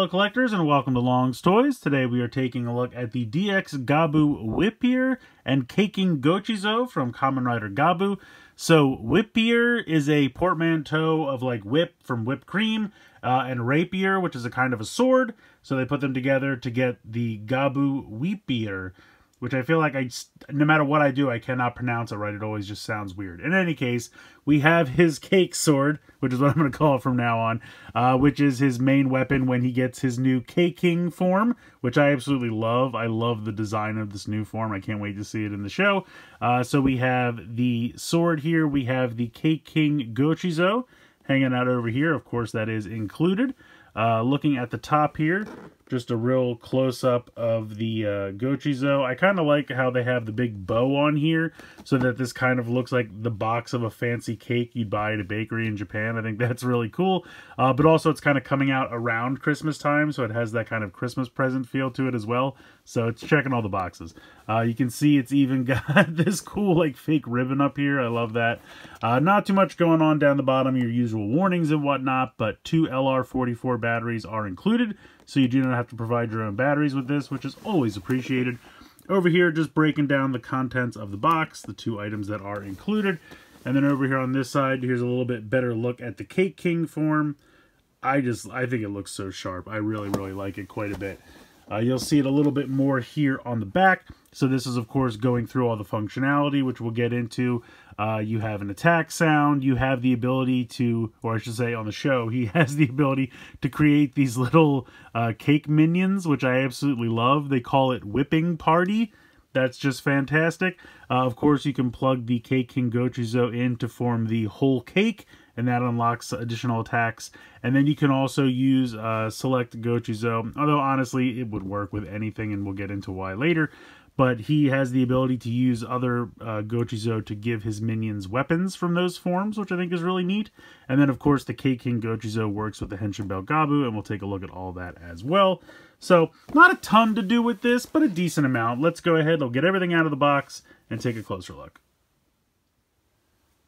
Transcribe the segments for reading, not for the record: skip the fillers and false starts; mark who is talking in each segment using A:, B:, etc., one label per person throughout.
A: Hello collectors and welcome to Long's Toys. Today we are taking a look at the DX GavvWhipir and Caking Gochizo from Kamen Rider Gavv. So Whipir is a portmanteau of like whip from whipped cream and rapier, which is a kind of a sword. So they put them together to get the GavvWhipir, which I feel like no matter what I do, I cannot pronounce it right. It always just sounds weird. In any case, we have his cake sword, which is what I'm going to call it from now on, which is his main weapon when he gets his new Caking form, which I absolutely love. I love the design of this new form. I can't wait to see it in the show. So we have the sword here. We have the Caking Gochizo hanging out over here. Of course, that is included. Looking at the top here, just a real close-up of the Gochizo. I kind of like how they have the big bow on here, so that this kind of looks like the box of a fancy cake you'd buy at a bakery in Japan. I think that's really cool. But also it's kind of coming out around Christmas time, so it has that kind of Christmas present feel to it as well. So it's checking all the boxes. You can see it's even got this cool like fake ribbon up here. I love that. Not too much going on down the bottom, your usual warnings and whatnot, but 2 LR44 batteries are included, so you do not have to provide your own batteries with this, which is always appreciated. Over here, just breaking down the contents of the box, the 2 items that are included. And then over here on this side, here's a little bit better look at the Cake King form. I think it looks so sharp. I really, really like it quite a bit. You'll see it a little bit more here on the back. So this is, of course, going through all the functionality, which we'll get into. You have an attack sound. You have the ability to, or I should say on the show, he has the ability to create these little cake minions, which I absolutely love. They call it Whipping Party. That's just fantastic. Of course, you can plug the Caking Gochizo in to form the whole cake, and that unlocks additional attacks. And then you can also use Select Gochizo, although honestly, it would work with anything, and we'll get into why later. But he has the ability to use other Gochizo to give his minions weapons from those forms, which I think is really neat. And then, of course, the Caking Gochizo works with the Henshin Belt Gavv, and we'll take a look at all that as well. So, not a ton to do with this, but a decent amount. Let's go ahead, I'll get everything out of the box, and take a closer look.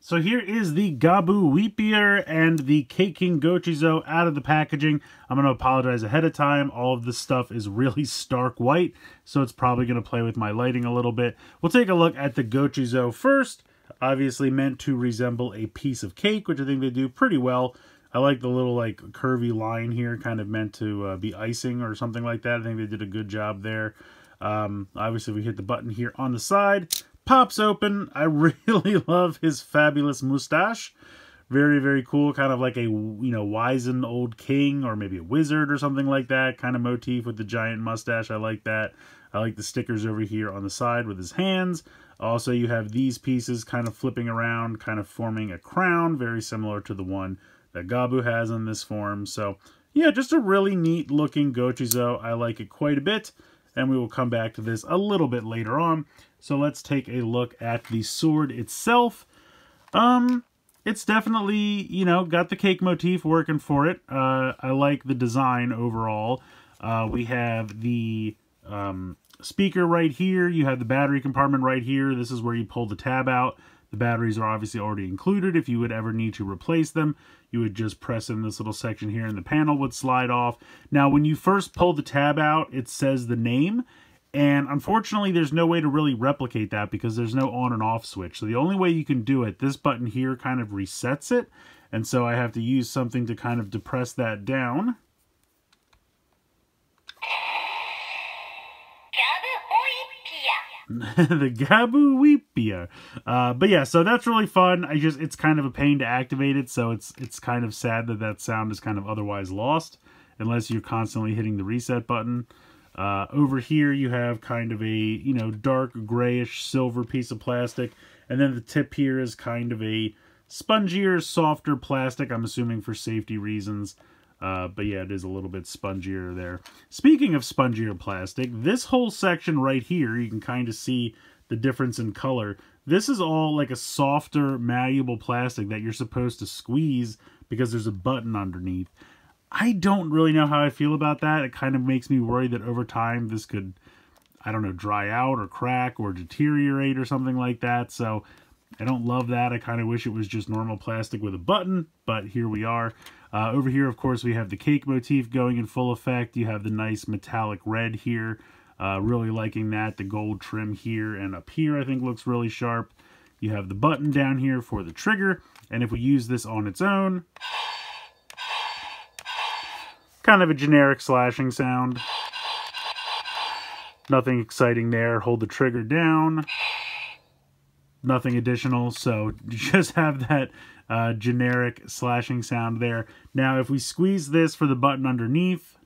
A: So here is the GavvWhipir and the Caking Gochizo out of the packaging. I'm going to apologize ahead of time. All of this stuff is really stark white, so it's probably going to play with my lighting a little bit. We'll take a look at the Gochizo first. Obviously meant to resemble a piece of cake, which I think they do pretty well. I like the little like curvy line here, kind of meant to be icing or something like that. I think they did a good job there. Obviously we hit the button here on the side. Pops open. I really love his fabulous mustache. Very, very cool. Kind of like a, wizened old king or maybe a wizard or something like that. Kind of motif with the giant mustache. I like that. I like the stickers over here on the side with his hands. Also, you have these pieces kind of flipping around, kind of forming a crown. Very similar to the one that Gavv has in this form. So, yeah, just a really neat looking Gochizo. I like it quite a bit. And we will come back to this a little bit later on. So let's take a look at the sword itself. It's definitely, got the cake motif working for it. I like the design overall. We have the speaker right here. You have the battery compartment right here. This is where you pull the tab out. The batteries are obviously already included. If you would ever need to replace them, you would just press in this little section here and the panel would slide off. Now, when you first pull the tab out, it says the name. And unfortunately, there's no way to really replicate that because there's no on and off switch. So the only way you can do it, this button here kind of resets it. And so I have to use something to kind of depress that down. The GavvWhipir. But yeah, so that's really fun. It's kind of a pain to activate it, so it's kind of sad that sound is kind of otherwise lost unless you're constantly hitting the reset button. Over here you have kind of a, dark grayish silver piece of plastic, and then the tip here is kind of a spongier, softer plastic, I'm assuming for safety reasons. But yeah, it is a little bit spongier there. Speaking of spongier plastic, this whole section right here, you can kind of see the difference in color. This is all like a softer, malleable plastic that you're supposed to squeeze because there's a button underneath. I don't really know how I feel about that. It kind of makes me worry that over time this could, I don't know, dry out or crack or deteriorate or something like that. So I don't love that. I kind of wish it was just normal plastic with a button, but here we are. Over here, of course, we have the cake motif going in full effect. You have the nice metallic red here. Really liking that. The gold trim here and up here I think looks really sharp. You have the button down here for the trigger. And if we use this on its own, kind of a generic slashing sound. Nothing exciting there. Hold the trigger down. Nothing additional. So you just have that generic slashing sound there. Now if we squeeze this for the button underneath,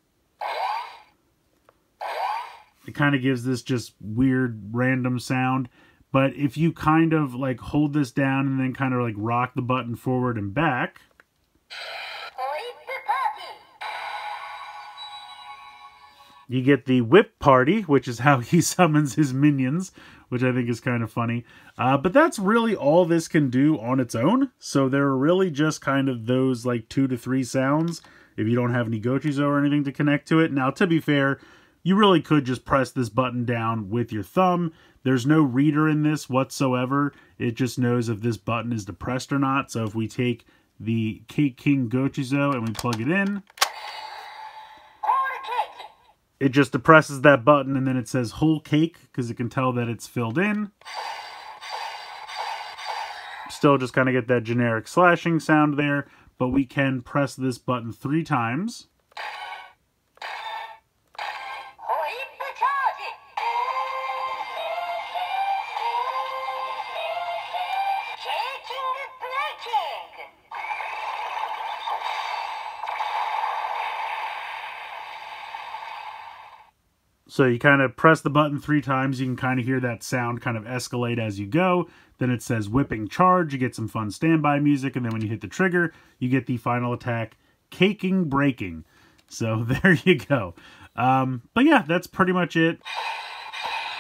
A: it kind of gives this just weird random sound. But if you kind of like hold this down and then kind of like rock the button forward and back, you get the whip party, which is how he summons his minions, which I think is kind of funny. But that's really all this can do on its own. So there are really just kind of those like 2 to 3 sounds if you don't have any Gochizo or anything to connect to it. Now, to be fair, you really could just press this button down with your thumb. There's no reader in this whatsoever. It just knows if this button is depressed or not. So if we take the Cake King Gochizo and we plug it in, it just depresses that button and then it says whole cake because it can tell that it's filled in. Still just kind of get that generic slashing sound there, but we can press this button 3 times. So you kind of press the button 3 times, you can kind of hear that sound kind of escalate as you go. Then it says whipping charge, you get some fun standby music, and then when you hit the trigger, you get the final attack, caking breaking. So there you go. But yeah, that's pretty much it.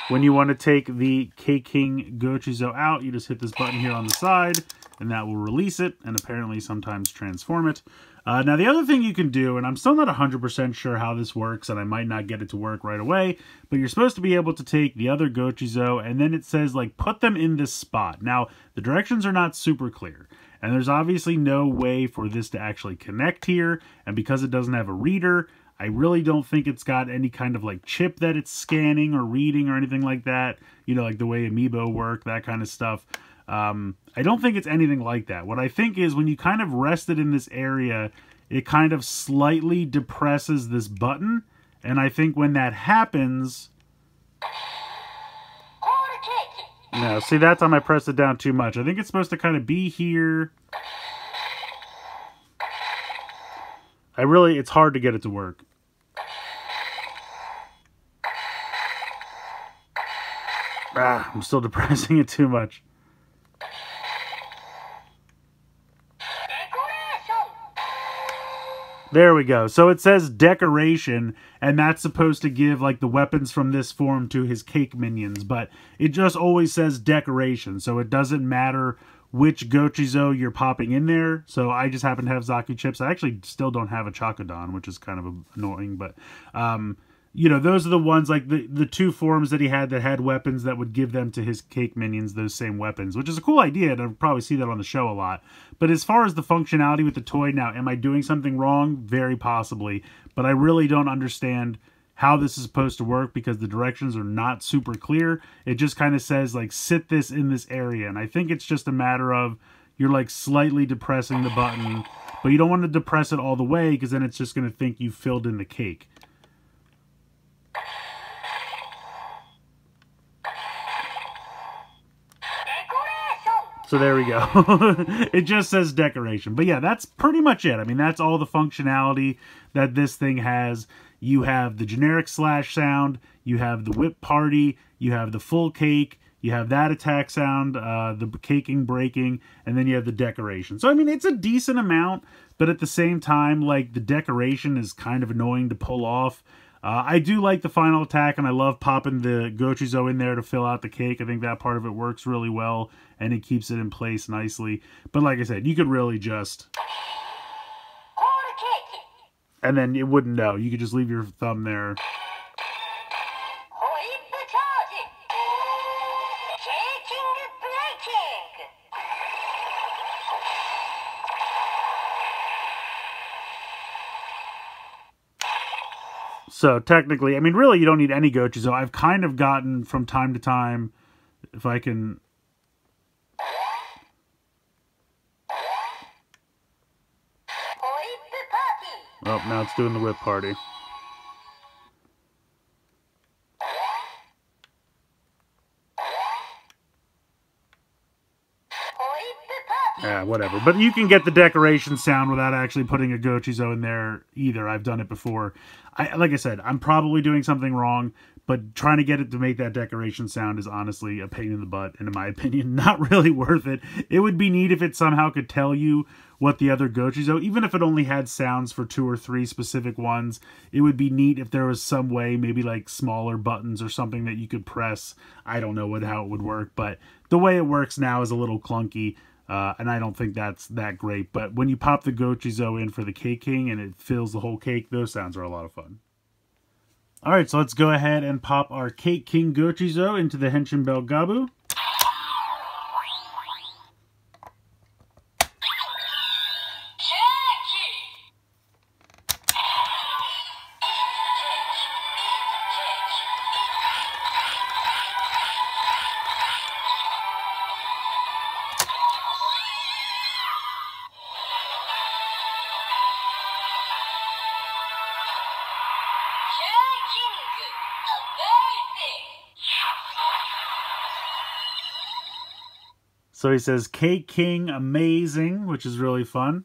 A: When you want to take the Cake King Gochizo out, you just hit this button here on the side, and that will release it, and apparently sometimes transform it. Now, the other thing you can do, and I'm still not 100% sure how this works, and I might not get it to work right away, but you're supposed to be able to take the other Gochizo, and then it says, like, put them in this spot. Now, the directions are not super clear, and there's obviously no way for this to actually connect here, and because it doesn't have a reader, I really don't think it's got any kind of, like, chip that it's scanning or reading or anything like that, you know, like the way Amiibo work, that kind of stuff. I don't think it's anything like that. What I think is when you kind of rest it in this area, it kind of slightly depresses this button. And I think when that happens... No, see, that time I pressed it down too much. I think it's supposed to kind of be here. It's hard to get it to work. I'm still depressing it too much. There we go. So it says decoration, and that's supposed to give like the weapons from this form to his cake minions, but it just always says decoration, so it doesn't matter which Gochizo you're popping in there. So I just happen to have Zaku chips. I actually still don't have a Chakodon, which is kind of annoying, but you know, those are the ones, like the 2 forms that he had that had weapons that would give them to his cake minions those same weapons, which is a cool idea, and I'll probably see that on the show a lot. But as far as the functionality with the toy, now, am I doing something wrong? Very possibly. But I really don't understand how this is supposed to work because the directions are not super clear. It just kind of says, like, sit this in this area. And I think it's just a matter of you're, like, slightly depressing the button, but you don't want to depress it all the way because then it's just going to think you filled in the cake. So there we go. It just says decoration. But yeah, that's pretty much it. I mean, that's all the functionality that this thing has. You have the generic slash sound, you have the whip party, you have the full cake, you have that attack sound, the caking breaking, and then you have the decoration. So I mean, it's a decent amount, but at the same time, like, the decoration is kind of annoying to pull off. I do like the final attack, and I love popping the Gochizo in there to fill out the cake. I think that part of it works really well, and it keeps it in place nicely. But like I said, you could really just... And then it wouldn't know. You could just leave your thumb there. So technically, I mean, really, you don't need any Gochizo. I've kind of gotten from time to time, if I can... Oh, now it's doing the whip party. Yeah, whatever. But you can get the decoration sound without actually putting a Gochizo in there either. I've done it before. Like I said, I'm probably doing something wrong, but trying to get it to make that decoration sound is honestly a pain in the butt, and in my opinion, not really worth it. It would be neat if it somehow could tell you what the other Gochizo, even if it only had sounds for 2 or 3 specific ones, it would be neat if there was some way, maybe like smaller buttons or something that you could press. I don't know how it would work, but the way it works now is a little clunky. And I don't think that's that great. But when you pop the Gochizo in for the Cake King and it fills the whole cake, those sounds are a lot of fun. Alright, so let's go ahead and pop our Cake King Gochizo into the Henshin Belt Gavv. So he says, Cake King amazing, which is really fun.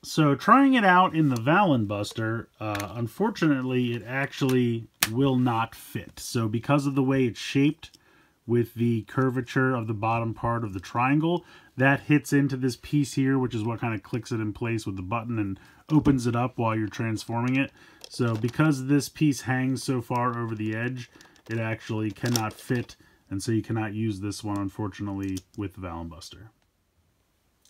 A: So trying it out in the Valenbuster, unfortunately it actually will not fit. So because of the way it's shaped with the curvature of the bottom part of the triangle, that hits into this piece here, which is what kind of clicks it in place with the button and opens it up while you're transforming it. So because this piece hangs so far over the edge, it actually cannot fit, and so you cannot use this one, unfortunately, with the Valenbuster.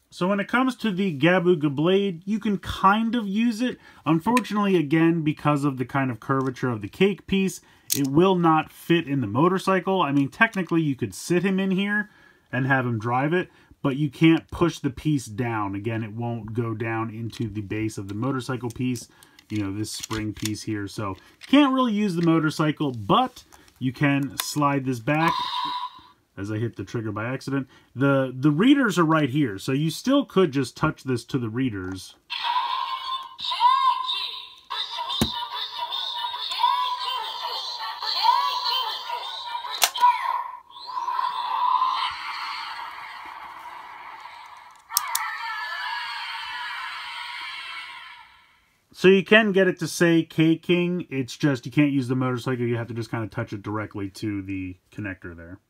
A: So when it comes to the GavvWhipir blade, you can kind of use it. Unfortunately, again, because of the kind of curvature of the cake piece, it will not fit in the motorcycle. I mean, technically, you could sit him in here and have him drive it, but you can't push the piece down. Again, it won't go down into the base of the motorcycle piece, you know, this spring piece here. So can't really use the motorcycle, but you can slide this back. As I hit the trigger by accident. The readers are right here, so you still could just touch this to the readers. So you can get it to say Cake King, it's just you can't use the motorcycle, you have to just kind of touch it directly to the connector there.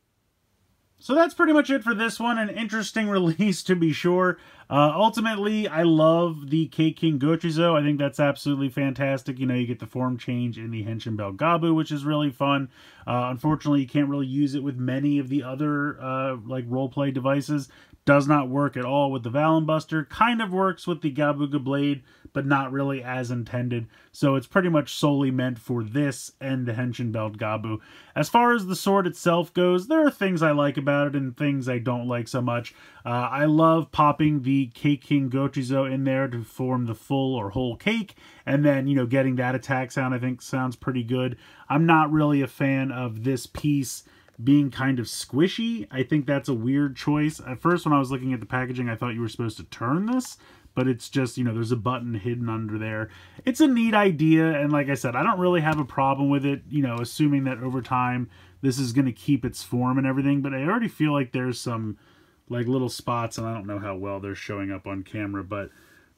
A: So that's pretty much it for this one. An interesting release, to be sure. Ultimately, I love the Cake King Gochizo. I think that's absolutely fantastic. You know, you get the form change in the Henshin Belt Gavv, which is really fun. Unfortunately, you can't really use it with many of the other like roleplay devices. Does not work at all with the Valenbuster. Kind of works with the GavvWhipir blade, but not really as intended. So it's pretty much solely meant for this and the Henshin Belt Gavv. As far as the sword itself goes, there are things I like about it and things I don't like so much. I love popping the Cake King Gochizo in there to form the full or whole cake, and then, you know, getting that attack sound I think sounds pretty good. I'm not really a fan of this piece being kind of squishy. I think that's a weird choice. At first, when I was looking at the packaging, I thought you were supposed to turn this, but it's just, you know, there's a button hidden under there. It's a neat idea, and like I said, I don't really have a problem with it, you know, assuming that over time this is going to keep its form and everything, but I already feel like there's some, like, little spots, and I don't know how well they're showing up on camera, but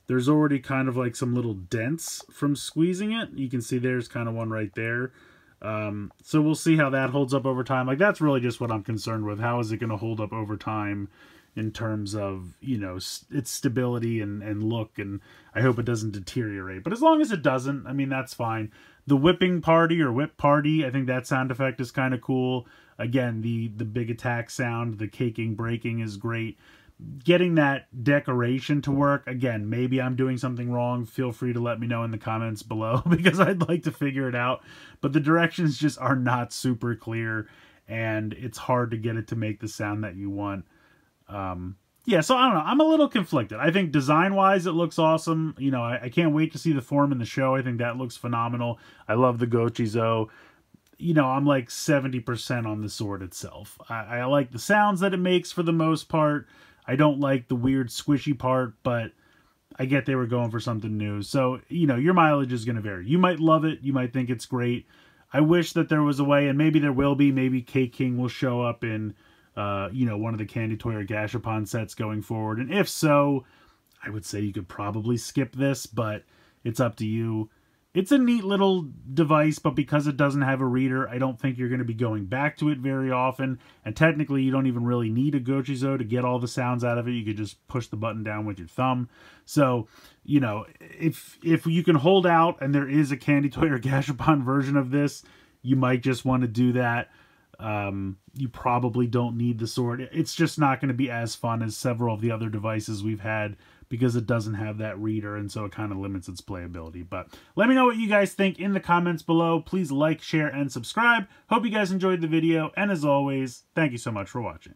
A: there's already kind of like some little dents from squeezing it. You can see there's kind of one right there. So we'll see how that holds up over time. Like, that's really just what I'm concerned with. How is it going to hold up over time in terms of, you know, its stability and look, and I hope it doesn't deteriorate. But as long as it doesn't, I mean, that's fine. The whipping party or whip party, I think that sound effect is kind of cool. Again, the big attack sound, the caking breaking is great. getting that decoration to work, again, maybe I'm doing something wrong. Feel free to let me know in the comments below because I'd like to figure it out. But the directions just are not super clear, and it's hard to get it to make the sound that you want. Yeah, so I don't know. I'm a little conflicted. I think design-wise, it looks awesome. You know, I can't wait to see the form in the show. I think that looks phenomenal. I love the Gochizo. You know, I'm like 70% on the sword itself. I like the sounds that it makes for the most part. I don't like the weird squishy part, but I get they were going for something new. So, you know, your mileage is going to vary. You might love it. You might think it's great. I wish that there was a way, and maybe there will be. Maybe Cake King will show up in, you know, one of the Candy Toy or Gashapon sets going forward. And if so, I would say you could probably skip this, but it's up to you. It's a neat little device, but because it doesn't have a reader, I don't think you're going to be going back to it very often. And technically, you don't even really need a Gochizo to get all the sounds out of it. You could just push the button down with your thumb. So, you know, if you can hold out and there is a Candy Toy or Gashapon version of this, you might just want to do that. You probably don't need the sword. It's just not going to be as fun as several of the other devices we've had because it doesn't have that reader, and so it kind of limits its playability. But let me know what you guys think in the comments below. Please like, share, and subscribe. Hope you guys enjoyed the video, and as always, thank you so much for watching.